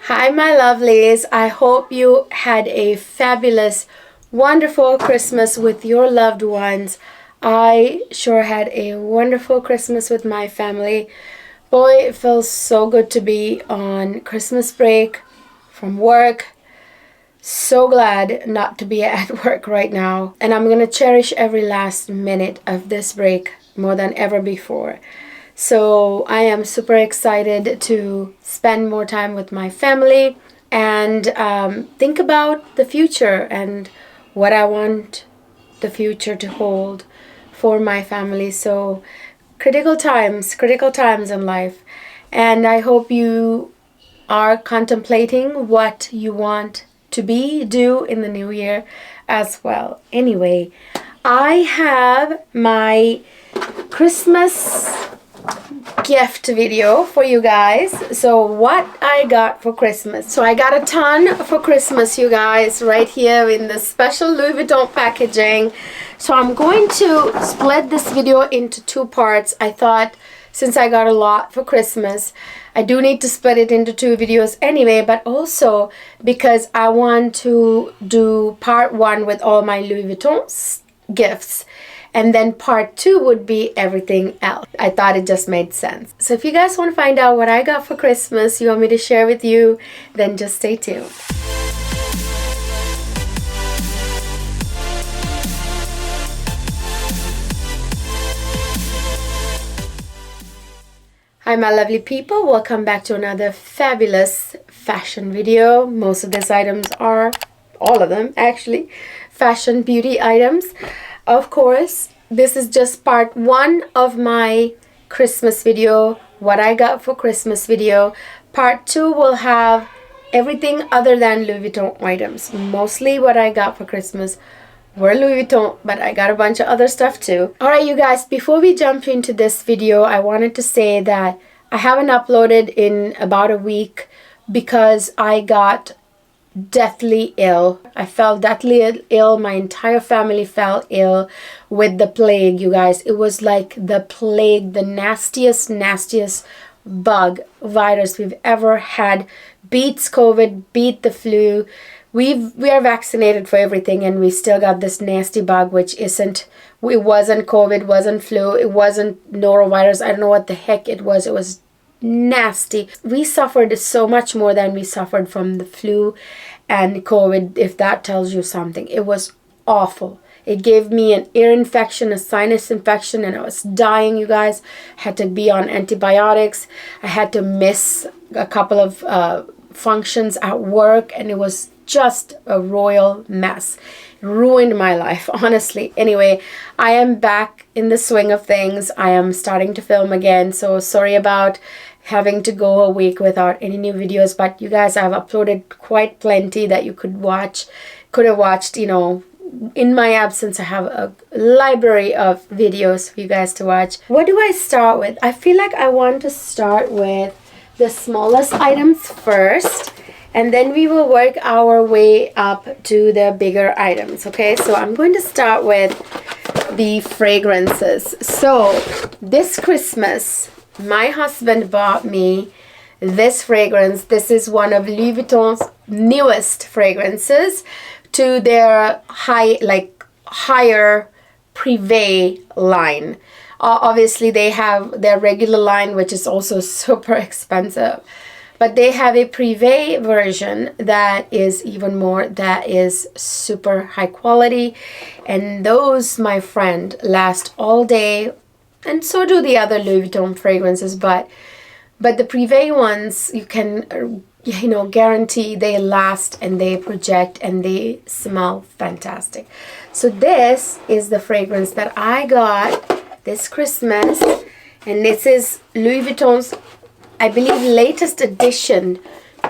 Hi my lovelies, I hope you had a fabulous, wonderful Christmas with your loved ones. I sure had a wonderful Christmas with my family. Boy, it feels so good to be on Christmas break from work. So glad not to be at work right now. And I'm gonna cherish every last minute of this break more than ever before. So I am super excited to spend more time with my family and think about the future and what I want the future to hold for my family. So critical times in life. And I hope you are contemplating what you want to do in the new year as well. Anyway, I have my Christmas gift video for you guys. So what I got for Christmas. So I got a ton for Christmas, you guys, right here in the special Louis Vuitton packaging. So I'm going to split this video into two parts. I thought since I got a lot for Christmas, I do need to split it into two videos anyway, but also because I want to do part one with all my Louis Vuitton gifts. And then part two would be everything else. I thought it just made sense. So if you guys want to find out what I got for Christmas, you want me to share with you, then just stay tuned. Hi my lovely people, welcome back to another fabulous fashion video. Most of these items are, all of them actually, fashion beauty items. Of course, this is just part one of my Christmas video, what I got for Christmas video. Part two will have everything other than Louis Vuitton items. Mostly what I got for Christmas were Louis Vuitton, but I got a bunch of other stuff too. Alright you guys, before we jump into this video, I wanted to say that I haven't uploaded in about a week because I got deathly ill. I fell deathly ill. My entire family fell ill with the plague, you guys. It was like the plague, the nastiest bug virus we've ever had. Beats COVID, beat the flu. We are vaccinated for everything, and we still got this nasty bug, which it wasn't COVID, wasn't flu, it wasn't norovirus. I don't know what the heck it was. It was nasty. We suffered so much more than we suffered from the flu and COVID, if that tells you something. It was awful. It gave me an ear infection, a sinus infection, and I was dying, you guys. I had to be on antibiotics. I had to miss a couple of functions at work, and it was just a royal mess. It ruined my life, honestly. Anyway, I am back in the swing of things. I am starting to film again, so sorry about having to go a week without any new videos, but you guys, I've uploaded quite plenty that you could have watched, you know, in my absence. I have a library of videos for you guys to watch. What do I start with? I feel like I want to start with the smallest items first, and then we will work our way up to the bigger items. Okay, so I'm going to start with the fragrances. So this Christmas, my husband bought me this fragrance. This is one of Louis Vuitton's newest fragrances to their higher privé line. Obviously they have their regular line, which is also super expensive, but they have a privé version that is even more, that is super high quality, and those, my friend, last all day. And so do the other Louis Vuitton fragrances, but the privé ones, you can, you know, guarantee they last and they project and they smell fantastic. So this is the fragrance that I got this Christmas, and this is Louis Vuitton's, I believe, latest addition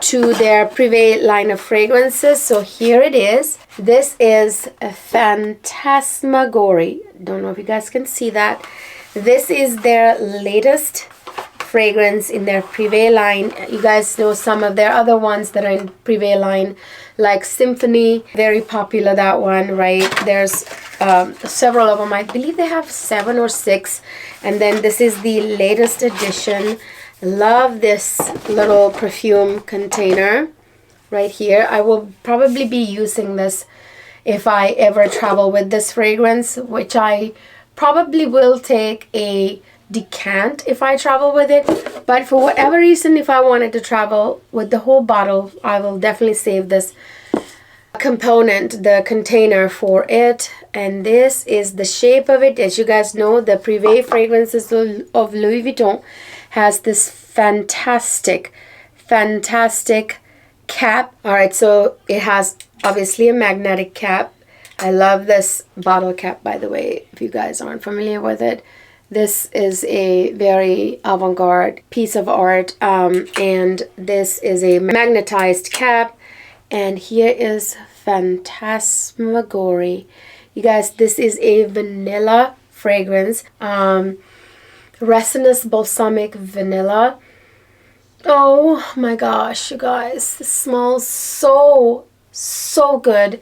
to their privé line of fragrances. So here it is. This is a Phantasmagorie. Don't know if you guys can see that. This is their latest fragrance in their privé line. You guys know some of their other ones that are in privé line, like Symphony, very popular, that one, right? There's several of them. I believe they have 7 or 6, and then this is the latest edition, Love this little perfume container right here. I will probably be using this if I ever travel with this fragrance, which I probably will take a decant if I travel with it. But for whatever reason, if I wanted to travel with the whole bottle, I will definitely save this component, the container for it. And this is the shape of it. As you guys know, the Privé fragrances of Louis Vuitton has this fantastic cap. All right, so it has obviously a magnetic cap. I love this bottle cap, by the way, if you guys aren't familiar with it. This is a very avant-garde piece of art, and this is a magnetized cap. And here is Phantasmagory. You guys, this is a vanilla fragrance, resinous balsamic vanilla. Oh my gosh, you guys, this smells so good.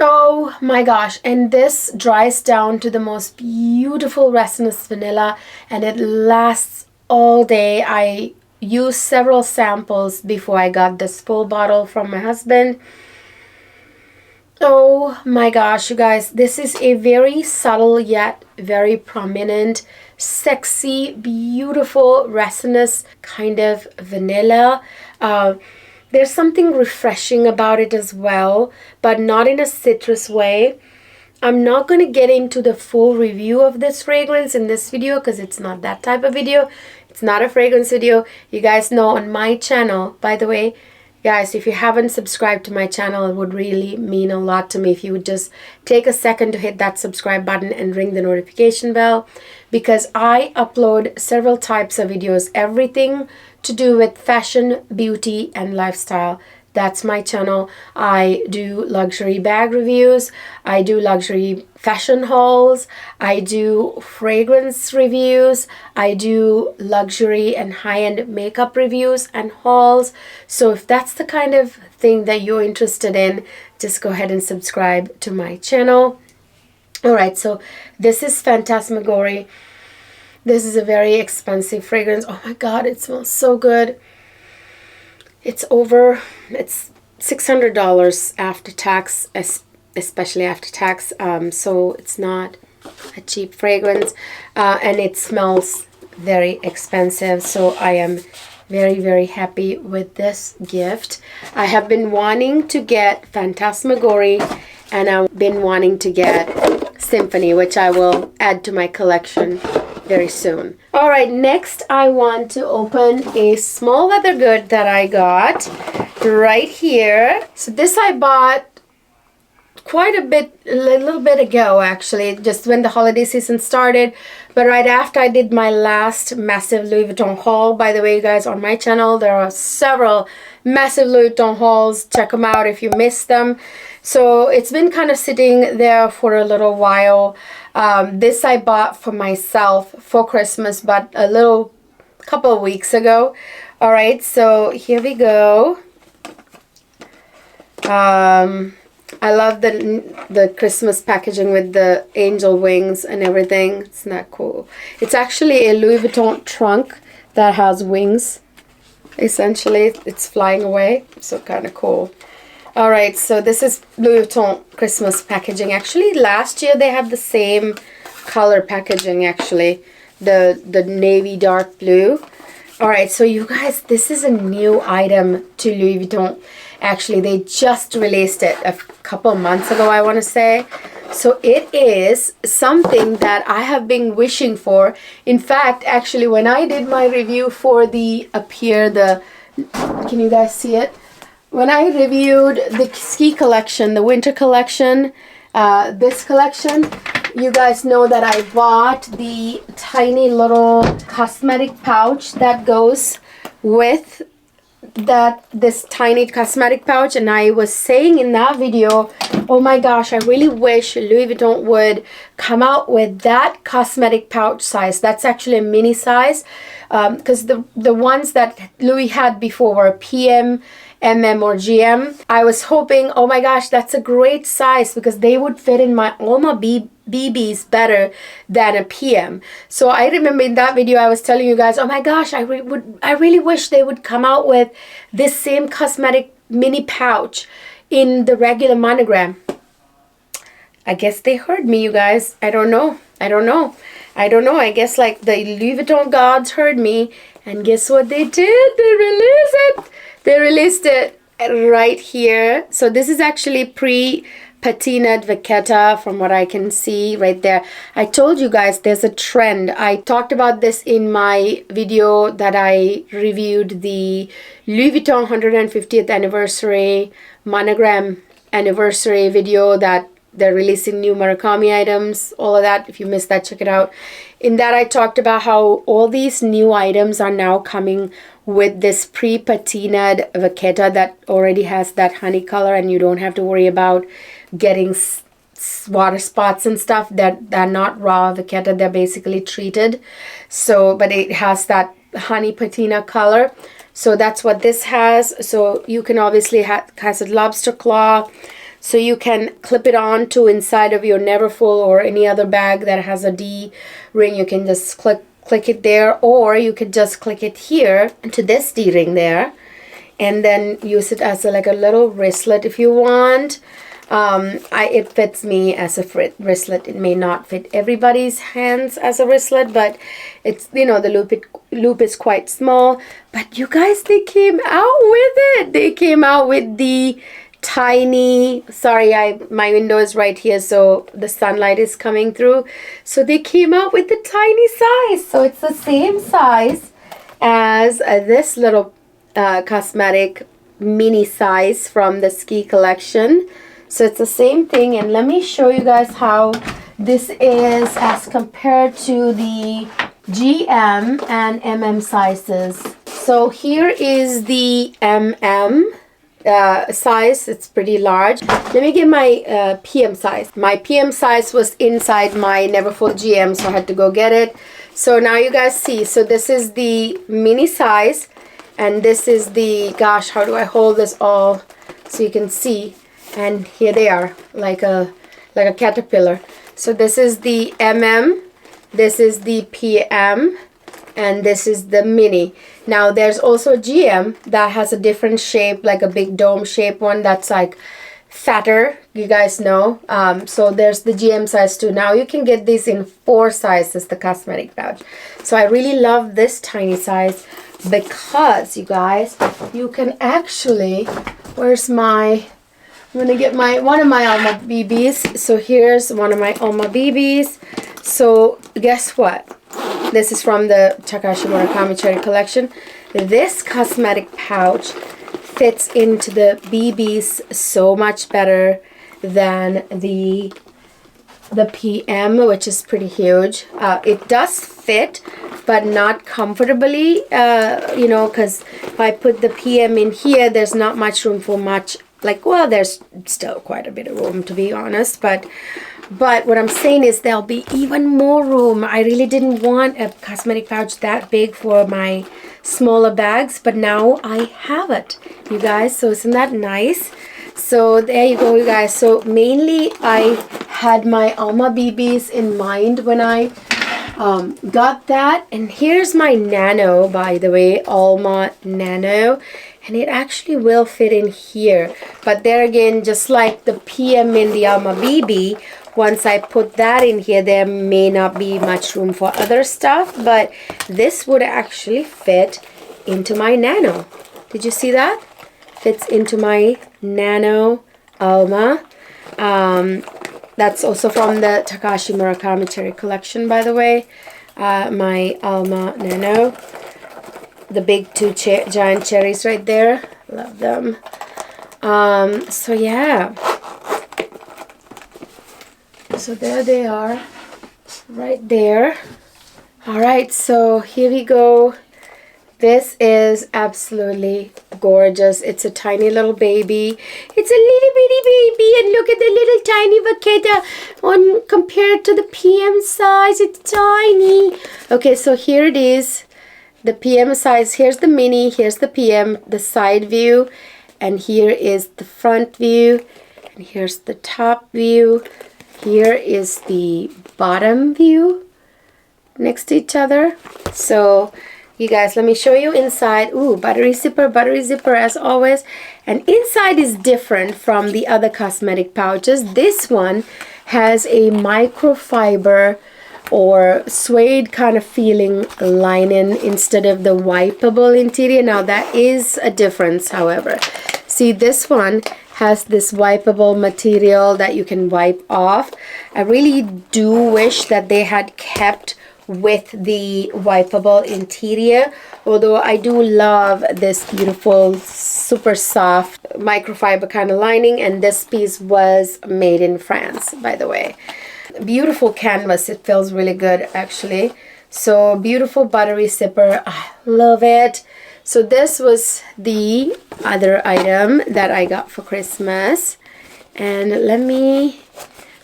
Oh my gosh, and this dries down to the most beautiful resinous vanilla, and it lasts all day. I used several samples before I got this full bottle from my husband. Oh my gosh, you guys, this is a very subtle yet very prominent, sexy, beautiful, resinous kind of vanilla. There's something refreshing about it as well, but not in a citrus way. I'm not going to get into the full review of this fragrance in this video because it's not that type of video. It's not a fragrance video. You guys know on my channel, by the way, guys, if you haven't subscribed to my channel, it would really mean a lot to me if you would just take a second to hit that subscribe button and ring the notification bell, because I upload several types of videos, everything to do with fashion, beauty, and lifestyle. That's my channel. I do luxury bag reviews. I do luxury fashion hauls. I do fragrance reviews. I do luxury and high-end makeup reviews and hauls. So if that's the kind of thing that you're interested in, just go ahead and subscribe to my channel. All right, so this is Phantasmagory. This is a very expensive fragrance. Oh my God, it smells so good. It's $600 after tax, especially after tax. So it's not a cheap fragrance, and it smells very expensive. So I am very happy with this gift. I have been wanting to get Phantasmagory, and I've been wanting to get Symphony, which I will add to my collection very soon. All right, next I want to open a small leather good that I got right here. So this I bought quite a little bit ago, actually, just when the holiday season started, but right after I did my last massive Louis Vuitton haul. By the way, you guys, on my channel there are several massive Louis Vuitton hauls. Check them out if you missed them. So it's been kind of sitting there for a little while. This I bought for myself for Christmas, but couple of weeks ago. All right, so here we go. I love the Christmas packaging with the angel wings and everything. It's not cool. It's actually a Louis Vuitton trunk that has wings. Essentially, it's flying away. So kind of cool. All right, so this is Louis Vuitton Christmas packaging. Actually, last year they had the same color packaging, actually. The navy dark blue. All right, so you guys, this is a new item to Louis Vuitton. Actually, they just released it a couple months ago, I want to say. So it is something that I have been wishing for. In fact, actually, when I did my review for the can you guys see it? When I reviewed the ski collection, the winter collection, this collection, you guys know that I bought the tiny little cosmetic pouch that goes with this tiny cosmetic pouch, and I was saying in that video, oh my gosh, I really wish Louis Vuitton would come out with that cosmetic pouch size. That's actually a mini size, because the ones that Louis had before were PM, MM, or GM. I was hoping, oh my gosh, that's a great size, because they would fit in all my BBs better than a PM. So I remember in that video I was telling you guys, oh my gosh, I really wish they would come out with this same cosmetic mini pouch in the regular Monogram. I guess they heard me, you guys. I don't know. I guess like the Louis Vuitton gods heard me, and guess what they did? They released it. They released it right here. So this is actually pre-patinaed vachetta from what I can see right there. I told you guys there's a trend. I talked about this in my video that I reviewed the Louis Vuitton 150th anniversary Monogram anniversary video that they're releasing new Murakami items, all of that. If you missed that, check it out. In that, I talked about how all these new items are now coming with this pre-patinaed vachetta that already has that honey color, and you don't have to worry about getting water spots and stuff. They're not raw vachetta, they're basically treated. So, but it has that honey patina color. So that's what this has. So you can obviously has a lobster claw. So you can clip it on to inside of your Neverfull or any other bag that has a D ring. You can just click it there, or you could just click it here to this D ring there, and then use it as like a little wristlet if you want. It fits me as a wristlet. It may not fit everybody's hands as a wristlet, but it's, you know, the loop is quite small. But you guys, they came out with it. They came out with the tiny, sorry, my window is right here, so the sunlight is coming through. So they came out with the tiny size. So it's the same size as this little cosmetic mini size from the ski collection. So it's the same thing, and let me show you guys how this is as compared to the GM and MM sizes. So here is the MM size. It's pretty large. Let me get my PM size. My PM size was inside my Neverfull GM, so I had to go get it. So now you guys see, so this is the mini size, and this is the, gosh, how do I hold this all so you can see? And here they are, like a caterpillar. So this is the MM, this is the PM, and this is the mini. Now there's also a GM that has a different shape, like a big dome shape one that's like fatter, you guys know. So there's the GM size too. Now you can get these in 4 sizes, the cosmetic pouch. So I really love this tiny size because, you guys, you can actually, where's my, I'm gonna get one of my Alma BBs. So here's one of my Alma BBs. So guess what? This is from the Takashi Murakami Cherry collection. This cosmetic pouch fits into the BBs so much better than the PM, which is pretty huge. It does fit, but not comfortably, you know, because if I put the PM in here, there's not much room for much, like, well, there's still quite a bit of room, to be honest, but what I'm saying is there'll be even more room. I really didn't want a cosmetic pouch that big for my smaller bags, but now I have it, you guys. So isn't that nice? So there you go, you guys. So mainly I had my Alma BBs in mind when I got that. And here's my Nano, by the way, Alma Nano. And it actually will fit in here. But there again, just like the PM in the Alma BB, once I put that in here, there may not be much room for other stuff, but this would actually fit into my Nano. Did you see that? Fits into my Nano Alma. That's also from the Takashi Murakami Cherry collection, by the way. My Alma Nano. The big 2 giant cherries right there. Love them. So yeah. So there they are, right there. All right, so here we go. This is absolutely gorgeous. It's a tiny little baby. It's a little bitty baby, and look at the little tiny vachetta compared to the PM size. It's tiny. Okay, so here it is. The PM size. Here's the mini. Here's the PM, the side view, and here is the front view, and here's the top view. here is the bottom view next to each other. So you guys, let me show you inside. Ooh, buttery zipper as always. And inside is different from the other cosmetic pouches. This one has a microfiber or suede kind of feeling lining instead of the wipeable interior. Now that is a difference, however. See, this one has this wipeable material that you can wipe off. I really do wish that they had kept with the wipeable interior, although I do love this beautiful super soft microfiber kind of lining, and this piece was made in France, by the way. Beautiful canvas. It feels really good actually. So beautiful buttery zipper. I love it. So this was the other item that I got for Christmas, and let me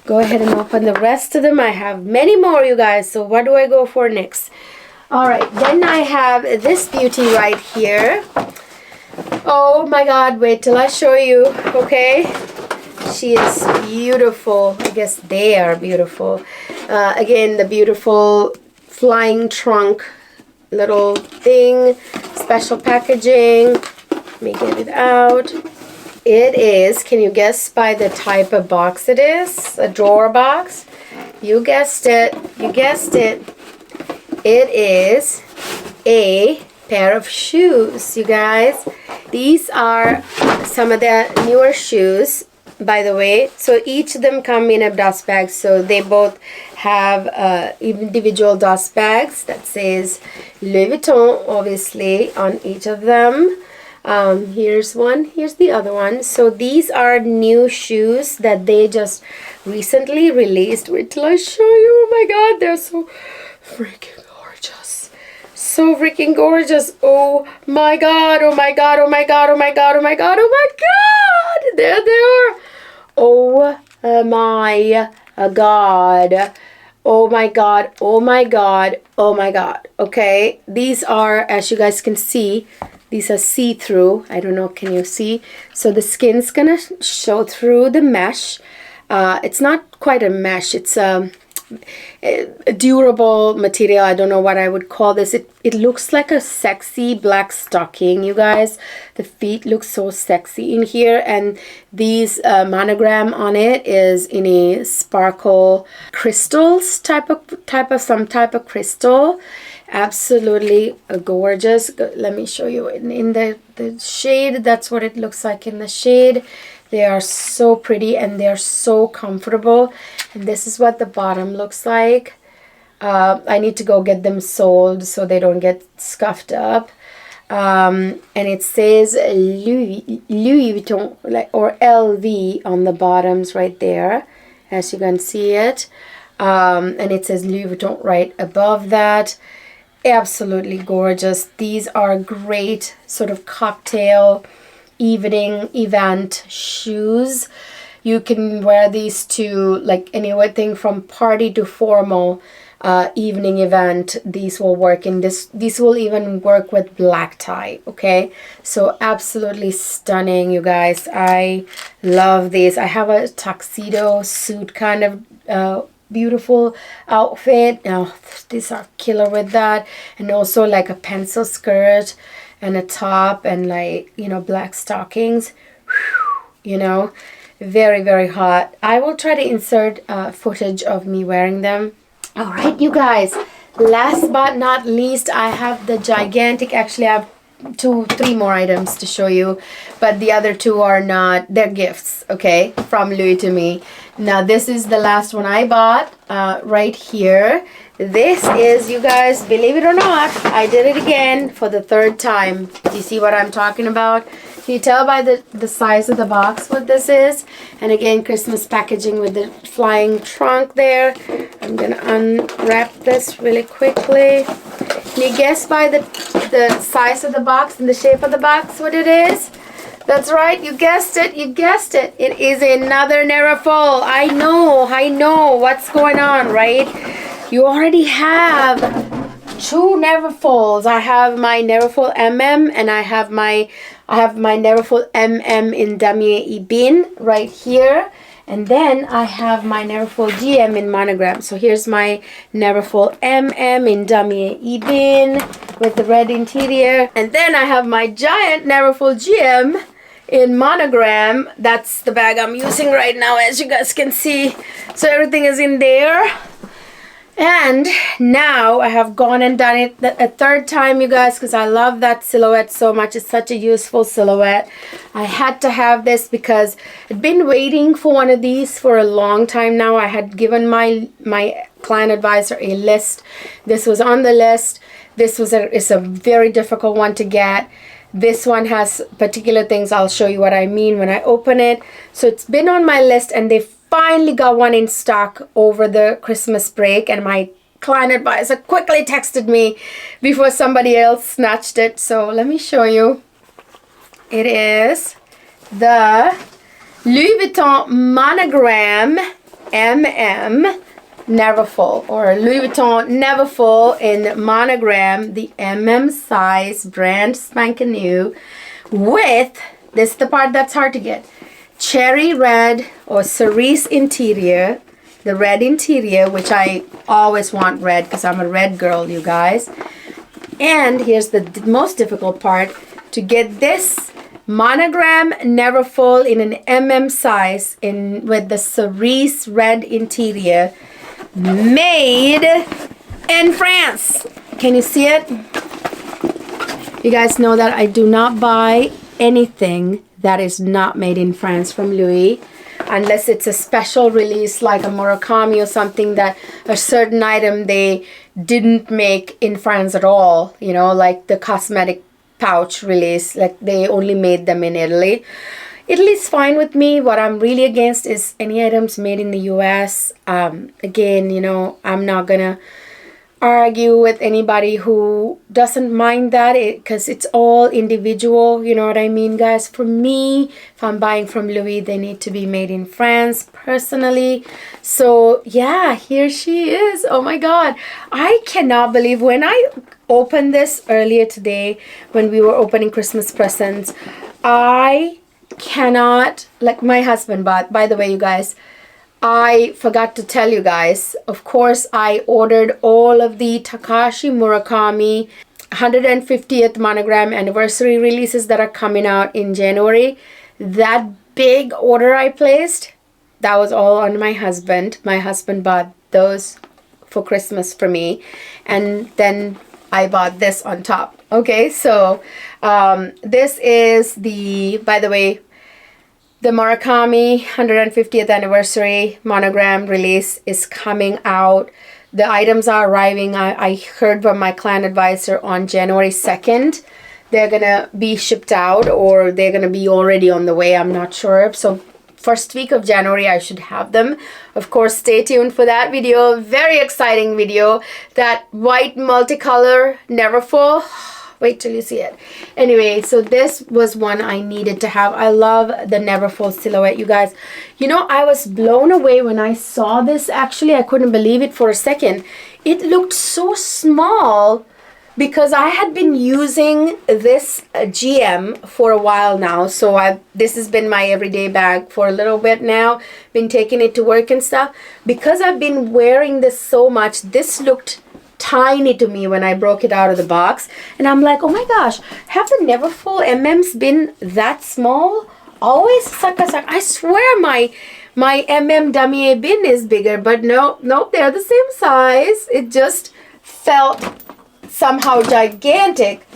go ahead and open the rest of them. I have many more, you guys, so what do I go for next? All right, then I have this beauty right here. Oh my god, wait till I show you. Okay, she is beautiful. I guess they are beautiful. Again, the beautiful flying trunk little thing, special packaging. Let me get it out. It is, can you guess by the type of box it is? A drawer box? You guessed it. You guessed it. It is a pair of shoes, you guys. These are some of the newer shoes, by the way. So each of them come in a dust bag. So they both have individual dust bags that says Louis Vuitton, obviously, on each of them. Here's one, here's the other one. So these are new shoes that they just recently released. Wait till I show you. Oh my god, they're so freaking gorgeous. So freaking gorgeous. Oh my god, oh my god, oh my god, oh my god, oh my god, oh my god. There they are. Oh my god. Oh my god, oh my god, oh my god. Okay, these are, as you guys can see, these are see-through. I don't know, can you see? So the skin's gonna show through the mesh. It's not quite a mesh, it's a durable material. I don't know what I would call this. It looks like a sexy black stocking, you guys. The feet look so sexy in here, and these monogram on it is in a sparkle crystals type of crystal. Absolutely gorgeous. Let me show you in the shade. That's what it looks like in the shade. They are so pretty and they're so comfortable. And this is what the bottom looks like. I need to go get them sold so they don't get scuffed up. And it says Louis Vuitton, like, or LV on the bottoms right there, as you can see it. And it says Louis Vuitton right above that. Absolutely gorgeous. These are great sort of cocktail evening event shoes. You can wear these to like anything from party to formal evening event. These will work in this. These will even work with black tie. Okay, so absolutely stunning, you guys. I love these. I have a tuxedo suit kind of beautiful outfit. Now these are killer with that, and also like a pencil skirt and a top and, like, you know, black stockings. Whew, you know, very, very hot. I will try to insert footage of me wearing them. All right, you guys, last but not least, I have the gigantic, actually I have 3 more items to show you, but the other 2 are not, they're gifts, okay, from Louis to me. Now this is the last one I bought right here. This is, you guys, believe it or not, I did it again for the 3rd time. Do you see what I'm talking about? Can you tell by the size of the box what this is? And again, Christmas packaging with the flying trunk there. I'm gonna unwrap this really quickly. Can you guess by the size of the box and the shape of the box what it is? That's right, you guessed it, you guessed it. It is another Neverfull. I know what's going on, right? You already have 2 Neverfulls. I have my Neverfull MM and I have my Neverfull MM in Damier Ebene right here. And then I have my Neverfull GM in Monogram. So here's my Neverfull MM in Damier Ebin with the red interior. And then I have my giant Neverfull GM in Monogram. That's the bag I'm using right now, as you guys can see. So everything is in there. And now I have gone and done it a third time, you guys, because I love that silhouette so much. It's such a useful silhouette. I had to have this because I'd been waiting for one of these for a long time now. I had given my client advisor a list. This was on the list. This was it's a very difficult one to get. This one has particular things. I'll show you what I mean when I open it. So it's been on my list, and they finally got one in stock over the Christmas break, and my client advisor quickly texted me before somebody else snatched it. So let me show you. It is the Louis Vuitton Monogram MM Neverfull, or Louis Vuitton Neverfull in Monogram, the MM size, brand spanking new, with, this is the part that's hard to get, cherry red or cerise interior, the red interior, which I always want red because I'm a red girl, you guys. And here's the most difficult part, to get this Monogram Neverfull in an MM size with the cerise red interior, made in France. Can you see it? You guys know that I do not buy anything that is not made in France from Louis, unless it's a special release like a Murakami or something, that a certain item they didn't make in France at all, you know, like the cosmetic pouch release, like they only made them in Italy. Italy's fine with me. What I'm really against is any items made in the US. Again, you know, I'm not gonna argue with anybody who doesn't mind that, because it's all individual, you know what I mean, guys. For me, if I'm buying from Louis, they need to be made in France personally. So yeah, here she is. Oh my god, I cannot believe, when I opened this earlier today when we were opening Christmas presents, I cannot, like, my husband bought, by the way, you guys, I forgot to tell you guys, of course, I ordered all of the Takashi Murakami 150th Monogram anniversary releases that are coming out in January. That big order I placed, that was all on my husband. My husband bought those for Christmas for me, and then I bought this on top. Okay, so this is the, by the way, the Murakami 150th anniversary Monogram release is coming out. The items are arriving. I heard from my client advisor on January 2nd. They're gonna be shipped out, or they're gonna be already on the way. I'm not sure. So first week of January I should have them. Of course, stay tuned for that video. Very exciting video. That white multicolor Neverfull. Wait till you see it. Anyway, so this was one I needed to have. I love the Neverfull silhouette, you guys. You know, I was blown away when I saw this. Actually, I couldn't believe it for a second. It looked so small, because I had been using this GM for a while now. So this has been my everyday bag for a little bit now. Been taking it to work and stuff. Because I've been wearing this so much, this looked tiny to me when I broke it out of the box, and I'm like, oh my gosh, have the Neverfull MMs been that small? Always suck. I swear my MM Damier bin is bigger, but no, they're the same size. It just felt somehow gigantic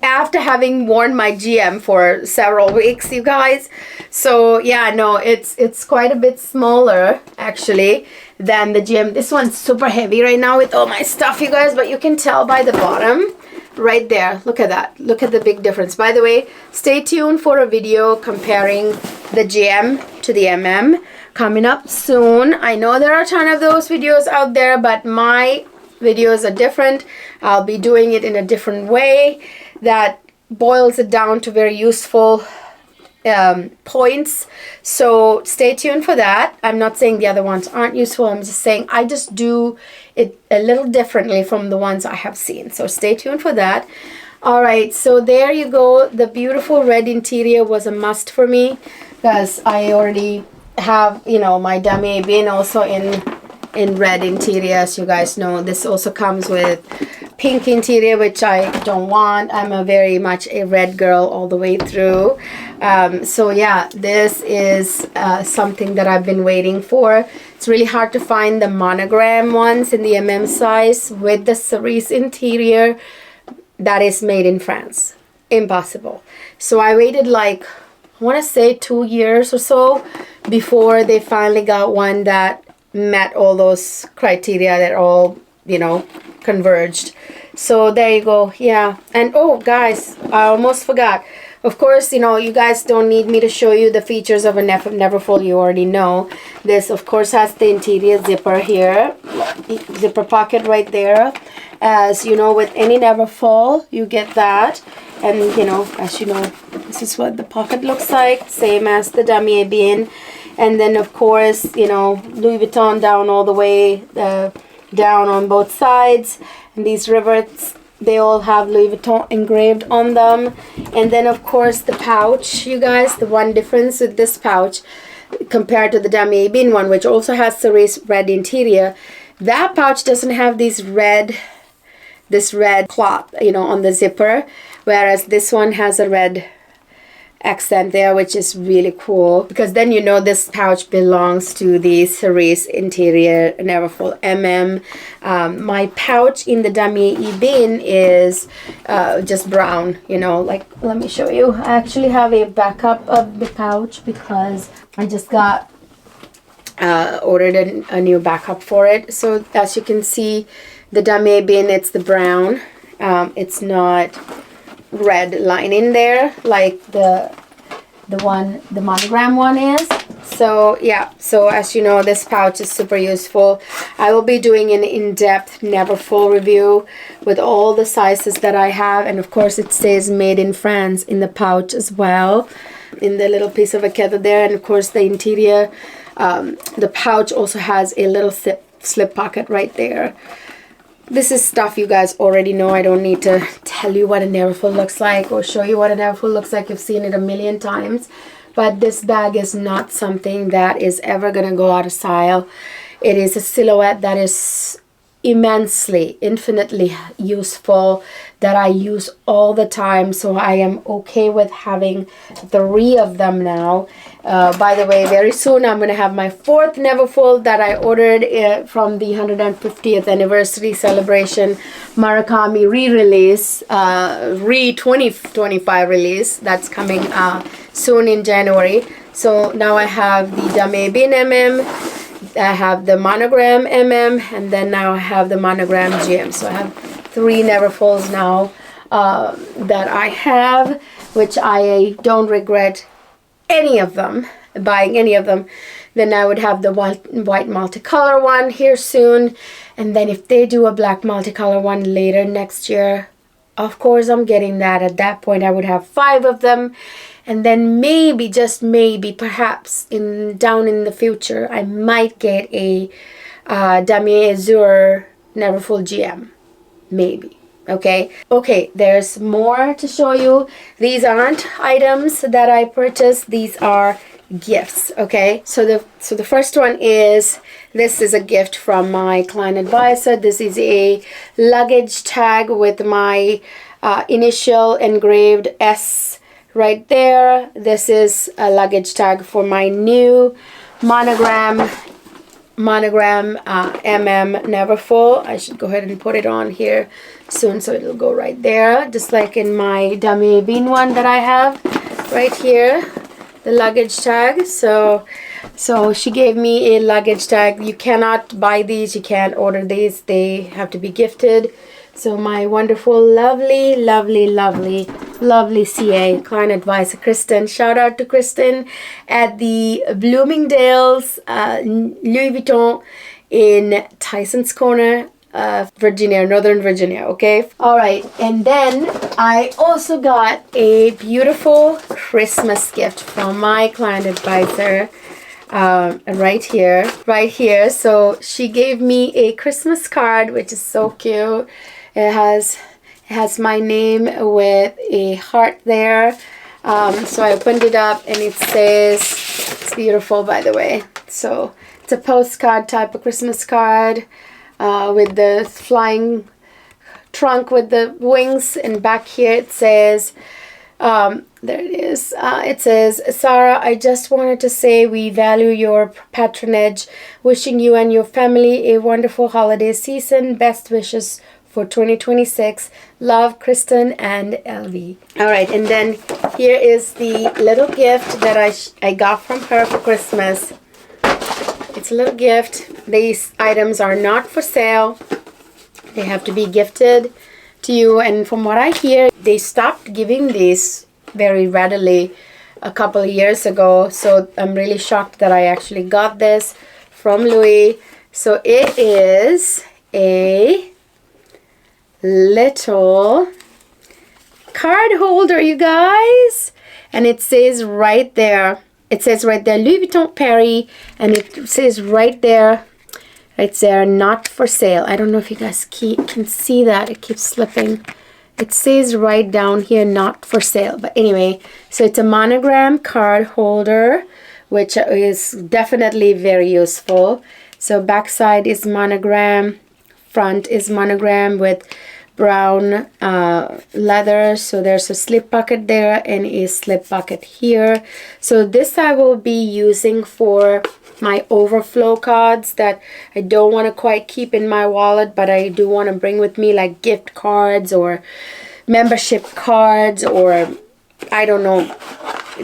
after having worn my GM for several weeks, you guys. So yeah, no, it's quite a bit smaller actually than the GM. This one's super heavy right now with all my stuff, you guys, but you can tell by the bottom right there. Look at that. Look at the big difference. By the way, stay tuned for a video comparing the GM to the MM coming up soon. I know there are a ton of those videos out there, but my videos are different. I'll be doing it in a different way that boils it down to very useful points. So stay tuned for that. I'm not saying the other ones aren't useful. I'm just saying I just do it a little differently from the ones I have seen. So stay tuned for that. All right, so there you go. The beautiful red interior was a must for me because I already have, you know, my dummy bin also in red interior. As you guys know, this also comes with pink interior, which I don't want. I'm a very much a red girl all the way through. So yeah, this is something that I've been waiting for. It's really hard to find the monogram ones in the size with the cerise interior that is made in France. Impossible. So I waited like, I want to say 2 years or so before they finally got one that met all those criteria that all, you know, converged. So there you go. Yeah. And oh guys, I almost forgot. Of course, you know, you guys don't need me to show you the features of a Neverfull. You already know. This, of course, has the interior zipper here. Zipper pocket right there. As you know, with any Neverfull, you get that. And, you know, as you know, this is what the pocket looks like. Same as the dummy bin. And then, of course, you know, Louis Vuitton down all the way, down on both sides. And these rivets, they all have Louis Vuitton engraved on them. And then, of course, the pouch, you guys. The one difference with this pouch compared to the dummy bin one, which also has cerise red interior, that pouch doesn't have this red cloth, you know, on the zipper. Whereas this one has a red accent there, which is really cool, because then you know this pouch belongs to the cerise interior Neverfull My pouch in the dummy bin is just brown, you know, like, let me show you. I actually have a backup of the pouch because I just got ordered a new backup for it. So as you can see, the dummy bin, it's the brown. It's not red line in there like the monogram one is. So yeah, so as you know, this pouch is super useful. I will be doing an in-depth Neverfull review with all the sizes that I have, and of course it says made in France in the pouch as well, in the little piece of a kettle there. And of course the interior, the pouch also has a little slip pocket right there. This is stuff you guys already know. I don't need to tell you what a Neverfull looks like or show you what a Neverfull looks like. You've seen it a million times. But this bag is not something that is ever going to go out of style. It is a silhouette that is immensely, infinitely useful, that I use all the time. So I am okay with having 3 of them now. By the way, very soon I'm going to have my 4th Neverfull that I ordered from the 150th anniversary celebration Murakami re-release, re-2025 release that's coming soon in January. So now I have the dummy bin I have the monogram and then now I have the monogram GM. So I have 3 Neverfulls now that I have, which I don't regret any of them, buying any of them. Then I would have the white multicolor one here soon, and then if they do a black multicolor one later next year, of course I'm getting that. At that point I would have 5 of them, and then maybe, just maybe, perhaps down in the future I might get a Damier Azur Neverfull GM, maybe. Okay, there's more to show you. These aren't items that I purchased, these are gifts. Okay, so the first one is, this is a gift from my client advisor. This is a luggage tag with my initial engraved S right there. This is a luggage tag for my new monogram Neverfull. I should go ahead and put it on here soon so it'll go right there, just like in my dummy bin one that I have right here, the luggage tag. So she gave me a luggage tag. You cannot buy these, you can't order these, they have to be gifted. So my wonderful, lovely CA, client advisor Kristen, shout out to Kristen at the Bloomingdale's Louis Vuitton in Tyson's Corner, Virginia, Northern Virginia. Okay, all right. And then I also got a beautiful Christmas gift from my client advisor, right here. So she gave me a Christmas card, which is so cute. It has my name with a heart there. So I opened it up and it says, beautiful, by the way. So it's a postcard type of Christmas card with the flying trunk with the wings, and back here it says, there it is, it says, Sarah, I just wanted to say we value your patronage, wishing you and your family a wonderful holiday season, best wishes for 2026, love, Kristen and LV. All right, and then here is the little gift that I got from her for Christmas. It's a little gift. These items are not for sale. They have to be gifted to you, and from what I hear, they stopped giving these very readily a couple of years ago, so I'm really shocked that I actually got this from Louis. So it is a little card holder, you guys, and it says right there, Louis Vuitton Paris, and it says right there, not for sale. I don't know if you guys can see that. It keeps slipping. It says right down here, not for sale. But anyway, so it's a monogram card holder, which is definitely very useful. So backside is monogram, front is monogram with brown leather. So there's a slip pocket there and a slip pocket here. So this I will be using for my overflow cards that I don't want to quite keep in my wallet, but I do want to bring with me, like gift cards or membership cards, or I don't know,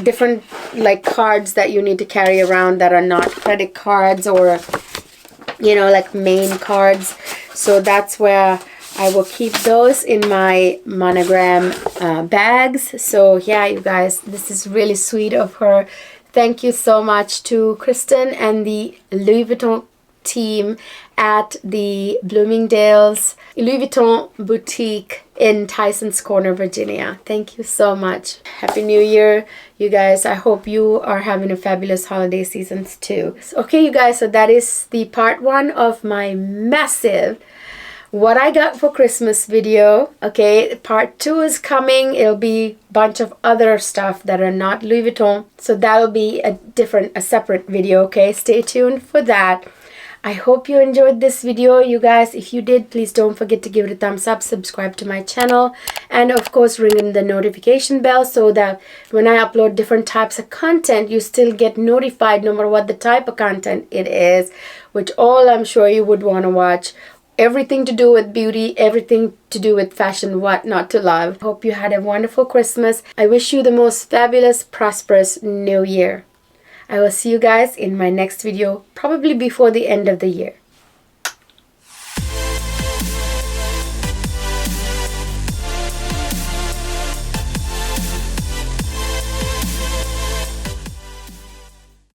different like cards that you need to carry around that are not credit cards, or you know, like main cards. So that's where I will keep those in my monogram bags. So yeah, you guys, this is really sweet of her. Thank you so much to Kristen and the Louis Vuitton team at the Bloomingdale's Louis Vuitton boutique in Tysons Corner, Virginia. Thank you so much. Happy New Year, you guys. I hope you are having a fabulous holiday seasons too. Okay, you guys, so that is the part 1 of my massive what I got for Christmas video. Okay, part 2 is coming. It'll be a bunch of other stuff that are not Louis Vuitton, so that'll be a separate video. Okay, stay tuned for that. I hope you enjoyed this video, you guys. If you did, please don't forget to give it a thumbs up, subscribe to my channel, and of course ring in the notification bell so that when I upload different types of content, you still get notified no matter what the type of content it is, which all I'm sure you would want to watch. Everything to do with beauty, everything to do with fashion, what not to love. Hope you had a wonderful Christmas. I wish you the most fabulous, prosperous New Year. I will see you guys in my next video, probably before the end of the year.